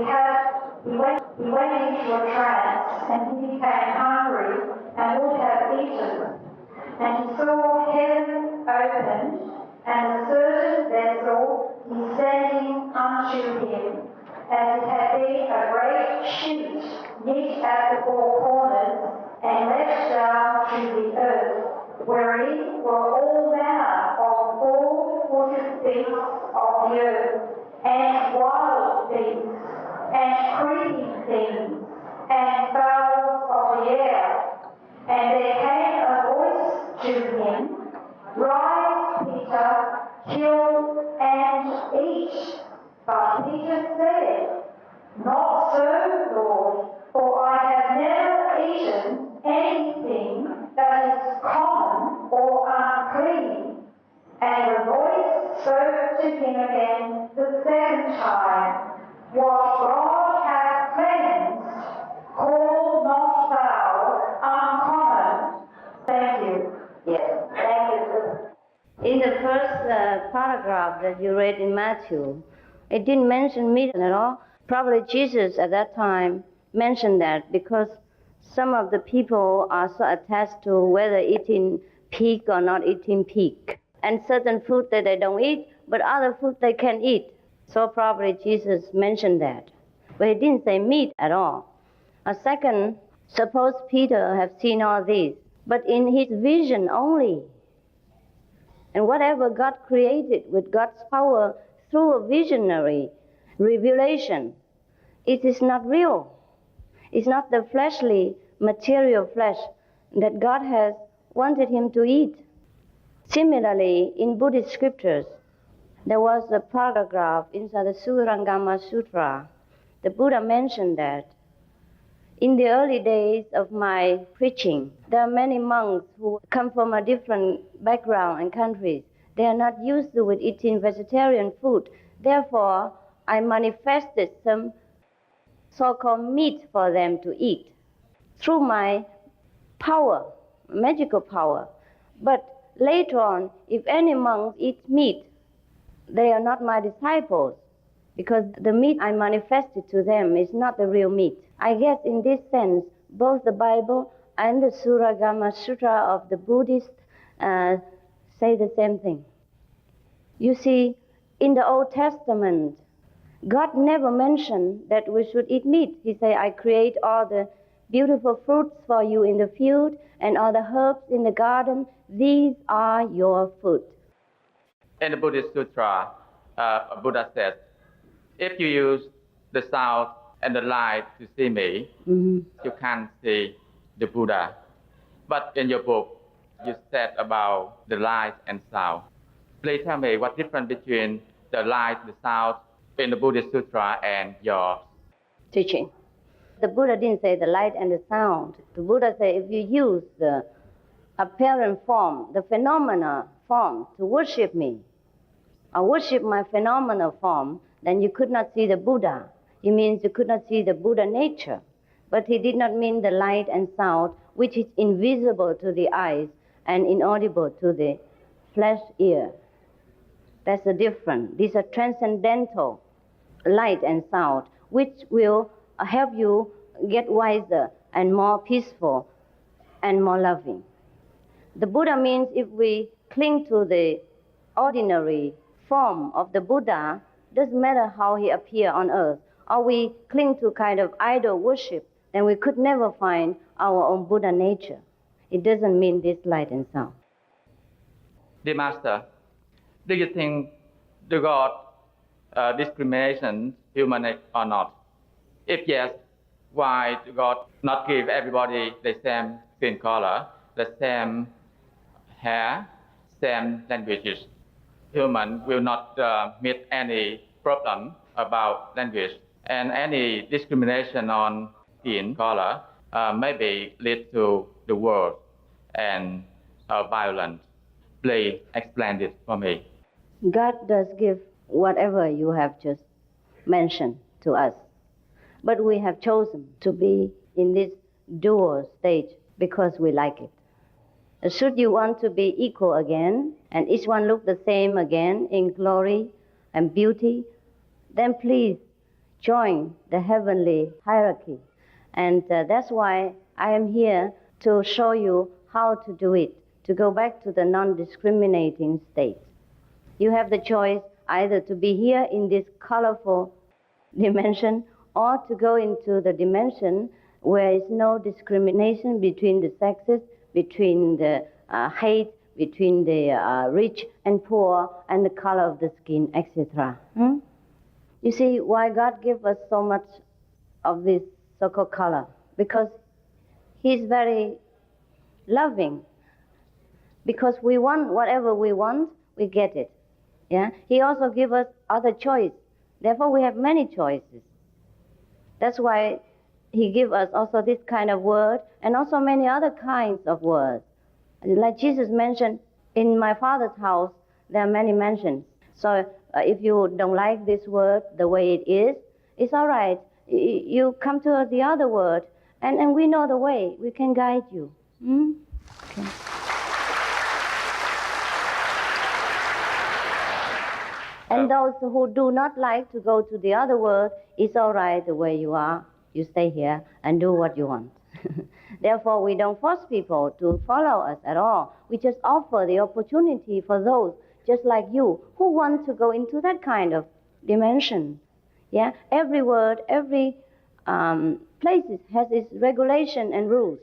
he went into a trance and he became hungry and would have eaten. And he saw heaven opened and a certain vessel descending unto him, as it had been a great sheet knit at the four corners and let down to the earth, wherein were all manner of four-footed beasts of the earth, and wild beasts, and creeping things, and fowls of the air. And there came a voice to him, Rise, Peter, kill and eat. But Peter said, Not so, Lord, for I have never eaten anything that is common or unclean. And the voice spoke to him again the second time, What God hath cleansed, call not thou uncommon. Thank you. Yes, thank you. paragraph that you read in Matthew, it didn't mention meat at all. Probably Jesus at that time mentioned that because some of the people are so attached to whether eating pig or not eating pig. And certain food that they don't eat, but other food they can eat. So probably Jesus mentioned that. But he didn't say meat at all. A second, suppose Peter have seen all these, but in his vision only. And whatever God created with God's power through a visionary revelation, it is not real. It's not the fleshly, material flesh that God has wanted him to eat. Similarly, in Buddhist scriptures, there was a paragraph inside the Surangama Sutra. The Buddha mentioned that in the early days of my preaching, there are many monks who come from a different background and countries. They are not used to eating vegetarian food. Therefore, I manifested some so-called meat for them to eat through my power, magical power. But later on, if any monks eat meat, they are not my disciples because the meat I manifested to them is not the real meat. I guess in this sense, both the Bible and the Surangama Sutra of the Buddhists say the same thing. You see, in the Old Testament, God never mentioned that we should eat meat. He said, I create all the beautiful fruits for you in the field and all the herbs in the garden. These are your food. In the Buddhist Sutra, Buddha says, if you use the sound and the light to see me, you can't see the Buddha. But in your book, you said about the light and sound. Please tell me what difference between the light, the sound in the Buddhist Sutra and your teaching. The Buddha didn't say the light and the sound. The Buddha said if you use the apparent form, the phenomena form to worship me, or worship my phenomena form, then you could not see the Buddha. It means you could not see the Buddha nature. But he did not mean the light and sound, which is invisible to the eyes and inaudible to the flesh ear. That's the difference. These are transcendental light and sound, which will help you get wiser and more peaceful and more loving. The Buddha means if we cling to the ordinary form of the Buddha, doesn't matter how he appear on earth, or we cling to kind of idol worship, then we could never find our own Buddha nature. It doesn't mean this light and sound. Dear Master, do you think the God discrimination human or not? If yes, why do God not give everybody the same skin color, the same hair, same languages? Human will not meet any problem about language, and any discrimination on skin color maybe lead to the war and violence. Please explain this for me. God does give whatever you have just mentioned to us. But we have chosen to be in this dual stage because we like it. Should you want to be equal again, and each one look the same again in glory and beauty, then please join the heavenly hierarchy. And that's why I am here to show you how to do it, to go back to the non-discriminating state. You have the choice either to be here in this colorful dimension or to go into the dimension where is no discrimination between the sexes, between the hate, between the rich and poor, and the color of the skin, etc. You see why God gave us so much of this so-called color? Because He's very loving. Because we want whatever we want, we get it. Yeah? He also gives us other choice. Therefore, we have many choices. That's why He gives us also this kind of word and also many other kinds of words. Like Jesus mentioned, in my Father's house, there are many mansions. So if you don't like this word the way it is, it's all right. You come to the other word, and we know the way. We can guide you. Okay. And those who do not like to go to the other world, it's all right the way you are. You stay here and do what you want. Therefore, we don't force people to follow us at all. We just offer the opportunity for those just like you who want to go into that kind of dimension. Yeah, every word, every place has its regulation and rules.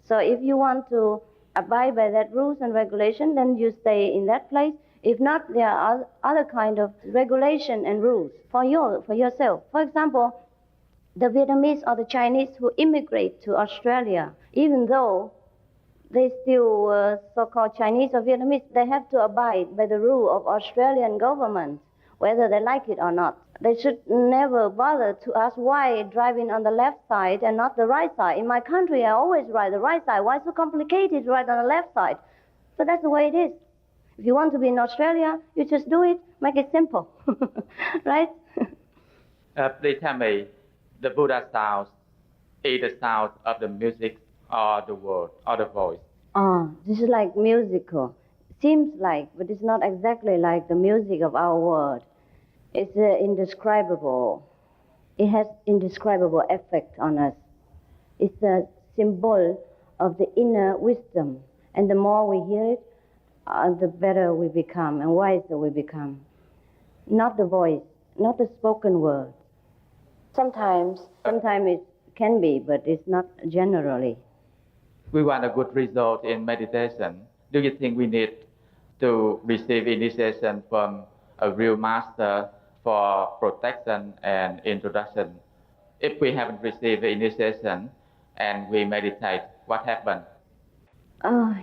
So if you want to abide by that rules and regulation, then you stay in that place. If not, there are other kind of regulation and rules for yourself. For example, the Vietnamese or the Chinese who immigrate to Australia, even though they still so-called Chinese or Vietnamese, they have to abide by the rule of Australian government, whether they like it or not. They should never bother to ask why driving on the left side and not the right side. In my country, I always ride the right side. Why so complicated to ride on the left side? But that's the way it is. If you want to be in Australia, you just do it, make it simple, right? Please tell me, the Buddha sound is the sound of the music or the word or the voice? This is like musical. Seems like, but it's not exactly like the music of our world. It's indescribable. It has indescribable effect on us. It's a symbol of the inner wisdom. And the more we hear it, the better we become and wiser we become. Not the voice, not the spoken word. Sometimes it can be, but it's not generally. We want a good result in meditation. Do you think we need to receive initiation from a real master for protection and introduction? If we haven't received the initiation and we meditate, what happens?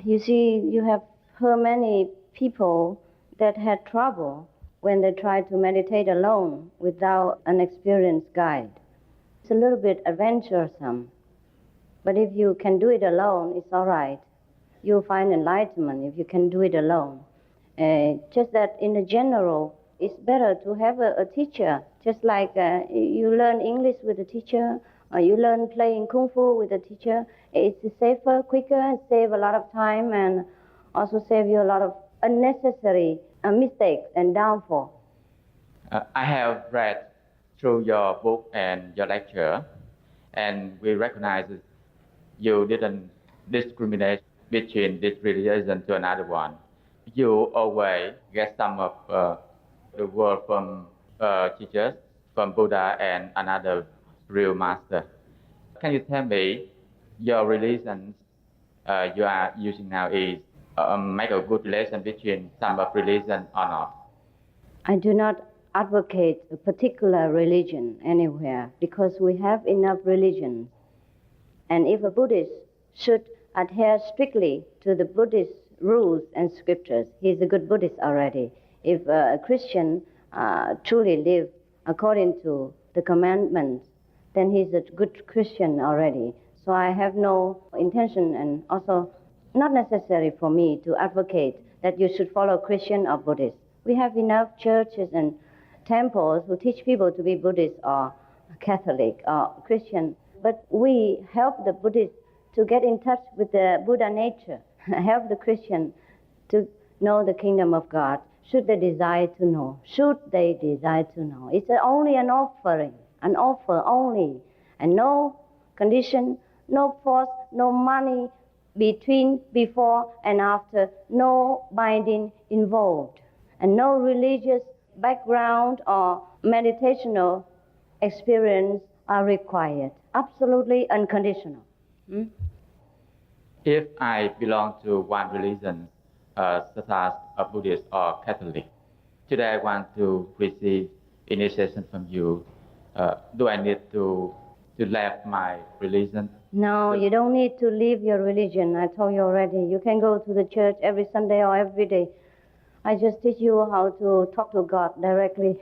You see, you have heard many people that had trouble when they tried to meditate alone without an experienced guide. It's a little bit adventuresome, but if you can do it alone, it's all right. You'll find enlightenment if you can do it alone. Just that in the general, it's better to have a teacher, just like you learn English with a teacher, or you learn playing Kung Fu with a teacher. It's safer, quicker, and save a lot of time, and also save you a lot of unnecessary mistakes and downfall. I have read through your book and your lecture, and we recognize that you didn't discriminate between this religion to another one. You always get some of the word from teachers, from Buddha and another real master. Can you tell me your religion you are using now is make a good relation between some of religion or not? I do not advocate a particular religion anywhere because we have enough religions. And if a Buddhist should adhere strictly to the Buddhist rules and scriptures, he is a good Buddhist already. If a Christian truly live according to the commandments, then he's a good Christian already. So I have no intention and also not necessary for me to advocate that you should follow Christian or Buddhist. We have enough churches and temples who teach people to be Buddhist or Catholic or Christian. But we help the Buddhists to get in touch with the Buddha nature, help the Christian to know the kingdom of God, should they desire to know. It's only an offering, an offer only, and no condition, no force, no money between, before, and after, no binding involved, and no religious background or meditational experience are required. Absolutely unconditional. If I belong to one religion, such as a Buddhist or Catholic, today I want to receive initiation from you. Do I need to leave my religion? No, you don't need to leave your religion. I told you already. You can go to the church every Sunday or every day. I just teach you how to talk to God directly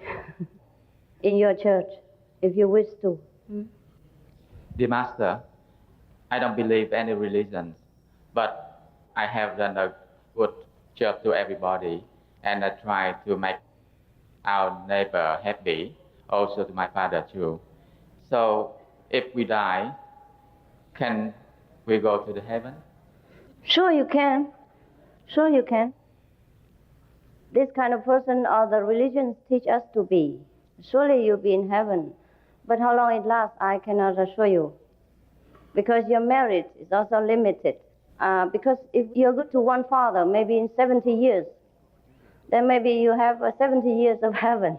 in your church, if you wish to. Dear Master, I don't believe any religion, but I have done a good job to everybody, and I try to make our neighbor happy, also to my father too. So if we die, can we go to the heaven? Sure you can. Sure you can. this kind of person or the religions teach us to be. Surely you'll be in heaven. But how long it lasts, I cannot assure you. Because your merit is also limited. Because if you're good to one father, maybe in 70 years, then maybe you have 70 years of heaven.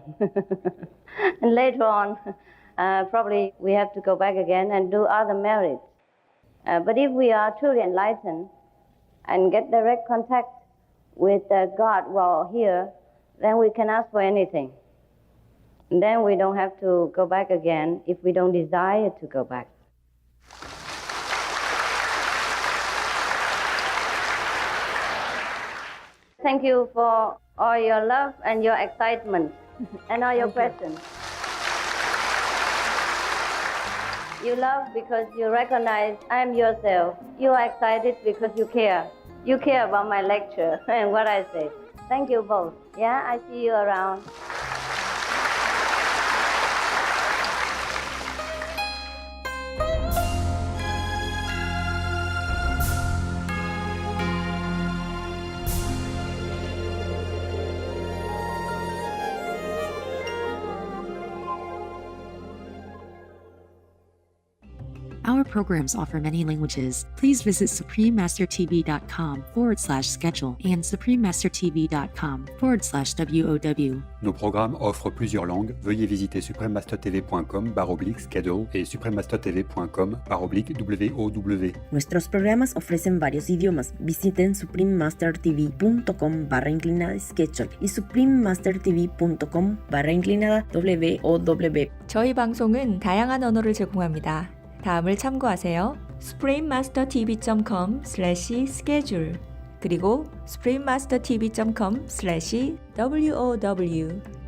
And later on, probably we have to go back again and do other merits. But if we are truly enlightened and get direct contact with God while here, then we can ask for anything. And then we don't have to go back again if we don't desire to go back. Thank you for all your love and your excitement and all your questions. You love because you recognize I am yourself. You are excited because you care. You care about my lecture and what I say. Thank you both. Yeah, I see you around. Our programs offer many languages. Please visit suprememastertv.com/schedule and suprememastertv.com/WOW. Nos programmes offrent plusieurs langues. Veuillez visiter suprememastertv.com/schedule et suprememastertv.com/WOW. Nuestros programas ofrecen varios idiomas. Visiten suprememastertv.com/schedule y suprememastertv.com/WOW. 저희 방송은 다양한 언어를 제공합니다. 다음을 참고하세요. suprememastertv.com/schedule 그리고 suprememastertv.com/WOW